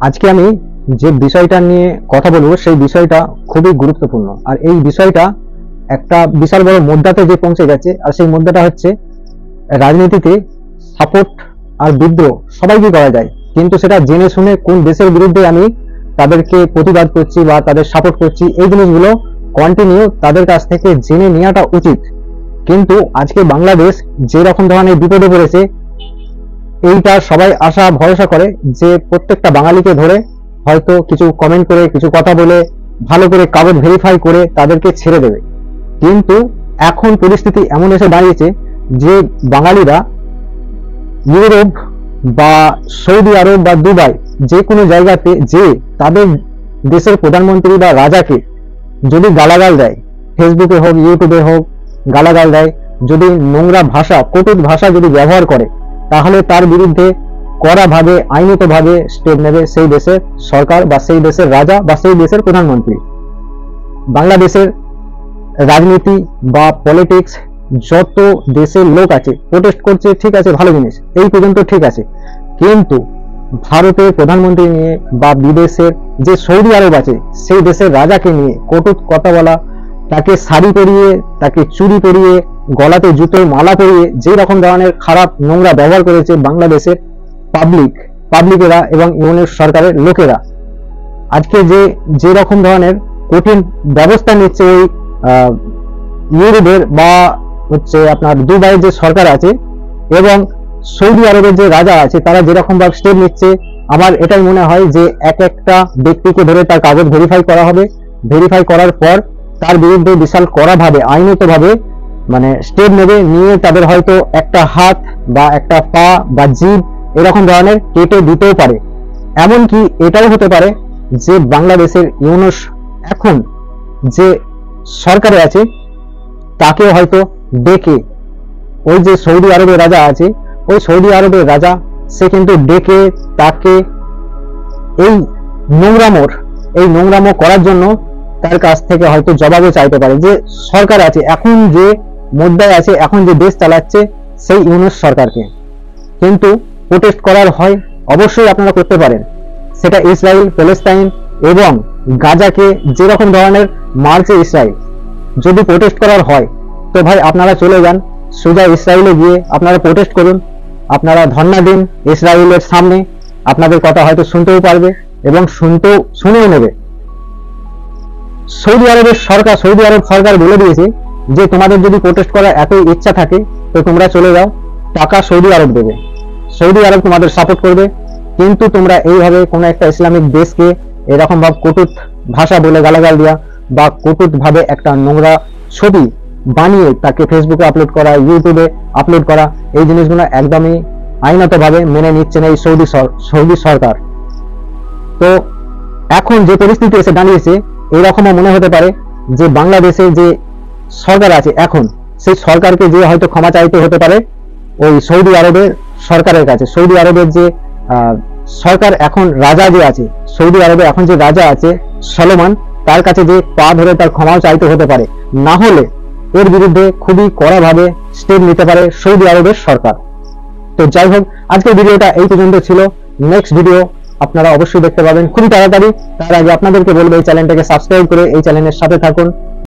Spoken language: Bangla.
আজকে আমি যে বিষয়টা নিয়ে কথা বলবো সেই বিষয়টা খুবই গুরুত্বপূর্ণ। আর এই বিষয়টা একটা বিশাল বড় মুদ্রাতে যে পৌঁছে গেছে, আর সেই মুদ্রাটা হচ্ছে রাজনীতিতে সাপোর্ট আর বিদ্রোহ সবাইকে করা যায়, কিন্তু সেটা জেনে শুনে কোন দেশের বিরুদ্ধে আমি তাদেরকে প্রতিবাদ করছি বা তাদের সাপোর্ট করছি, এই জিনিসগুলো কন্টিনিউ তাদের কাছ থেকে জেনে নেওয়াটা উচিত। কিন্তু আজকে বাংলাদেশ যে রকম ধরনের বিপদে পড়েছে, এইটা সবাই আশা ভরসা করে যে প্রত্যেকটা বাঙালিকে ধরে হয়তো কিছু কমেন্ট করে, কিছু কথা বলে, ভালো করে কাগজ ভেরিফাই করে তাদেরকে ছেড়ে দেবে। কিন্তু এখন পরিস্থিতি এমন এসে দাঁড়িয়েছে যে বাঙালিরা ইউরোপ বা সৌদি আরব বা দুবাই যে কোনো জায়গাতে যে তাদের দেশের প্রধানমন্ত্রী বা রাজাকে যদি গালাগাল দেয়, ফেসবুকে হোক ইউটিউবে হোক গালাগাল দেয়, যদি নোংরা ভাষা কটূক্ত ভাষা যদি ব্যবহার করে, তাহলে তার বিরুদ্ধে কড়াভাবে আইনত-ভাবে স্টেপ নেবে সেই দেশের সরকার বা সেই দেশের রাজা বা সেই দেশের প্রধানমন্ত্রী। বাংলাদেশের রাজনীতি বা পলিটিক্স যত দেশের লোক আছে প্রোটেস্ট করছে, ঠিক আছে, ভালো জিনিস, এই পর্যন্ত ঠিক আছে। কিন্তু ভারতের প্রধানমন্ত্রী নিয়ে বা বিদেশের যে সৌদি আরব আছে সেই দেশের রাজাকে নিয়ে কটূক্ত কথা বলা, তাকে শাড়ি পরিয়ে, তাকে চুড়ি পরিয়ে, গলাতে জুতোর মালা পরিয়ে যে রকম ধরনের খারাপ নোংরা ব্যবহার করেছে বাংলাদেশের পাবলিকেরা এবং ইউনিট সরকারের লোকেরা, আজকে যে রকম ধরনের কঠিন ব্যবস্থা নিচ্ছে ওই ইউরোপের বা হচ্ছে আপনার দুবাইয়ের যে সরকার আছে এবং সৌদি আরবের যে রাজা আছে, তারা যেরকম ভাবে স্টেপ নিচ্ছে, আমার এটাই মনে হয় যে এক একটা ব্যক্তিকে ধরে তার কাগজ ভেরিফাই করা হবে। ভেরিফাই করার পর তার বিরুদ্ধে বিশাল কড়াভাবে আইনত-ভাবে মানে স্টেপ নেবে, নিয়ে তাদের হয়তো একটা হাত বা একটা পা বা জিভ এরকম ধরনের কেটে দিতেও পারে। এমনকি এটাও হতে পারে যে বাংলাদেশের ইউনুস এখন যে সরকারে আছে তাকে হয়তো ডেকে, ওই যে সৌদি আরবের রাজা আছে, ওই সৌদি আরবের রাজা সে কিন্তু ডেকে তাকে এই নোংরামো করার জন্য তার কাছ থেকে হয়তো জবাবও চাইতে পারে। যে সরকার আছে এখন, যে মুদ্রায় আছে এখন, যে দেশ চালাচ্ছে সেই ইউনুস সরকারকে। কিন্তু প্রোটেস্ট করার হয় অবশ্যই আপনারা করতে পারেন, সেটা ইসরায়েল, প্যালেস্টাইন এবং গাজাকে যেরকম ধরনের মারছে ইসরায়েল, যদি প্রোটেস্ট করার হয় তো ভাই আপনারা চলে যান সোজা ইসরায়েলে গিয়ে আপনারা প্রোটেস্ট করুন, আপনারা ধর্ণা দিন ইসরায়েলের সামনে, আপনাদের কথা হয়তো শুনতেও পারবে এবং শুনেও নেবে। সৌদি আরব সরকার বলে দিয়েছে যে তোমাদের যদি প্রোটেস্ট করার এতই ইচ্ছা থাকে তো তোমরা চলে যাও, টাকা সৌদি আরব দেবে, সৌদি আরব তোমাদের সাপোর্ট করবে। কিন্তু তোমরা এইভাবে কোনো একটা ইসলামিক দেশকে এরকম ভাবে কটূক্ত ভাষা বলে গালাগাল দেওয়া বা কটূক্ত ভাবে একটা নোংরা ছবি বানিয়ে তাকে ফেসবুকে আপলোড করা, ইউটিউবে আপলোড করা, এই জিনিসগুলো একদমই আইনত-ভাবে মেনে নিচ্ছে না এই সৌদি সরকার। তো এখন যে পরিস্থিতি এসে দাঁড়িয়েছে, এরকমও মনে হতে পারে যে বাংলাদেশে যে সরকার আছে এখন, সেই সরকারকে যে হয়তো ক্ষমা চাইতে হতে পারে ওই সৌদি আরবের সরকারের কাছে। সৌদি আরবের যে সরকার এখন রাজা যে আছে, সৌদি আরবে এখন যে রাজা আছে সলোমন, তার কাছে যে পা ধরে তার ক্ষমাও চাইতে হতে পারে, না হলে এর বিরুদ্ধে খুবই কড়াভাবে স্টেপ নিতে পারে সৌদি আরবের সরকার। তো যাই হোক, আজকের ভিডিওটা এই পর্যন্ত ছিল। নেক্সট ভিডিও আপনারা অবশ্যই দেখতে পাবেন খুবই তাড়াতাড়ি। তার আগে আপনাদেরকে বলবো এই চ্যানেলটাকে সাবস্ক্রাইব করে এই চ্যানেলের সাথে থাকুন।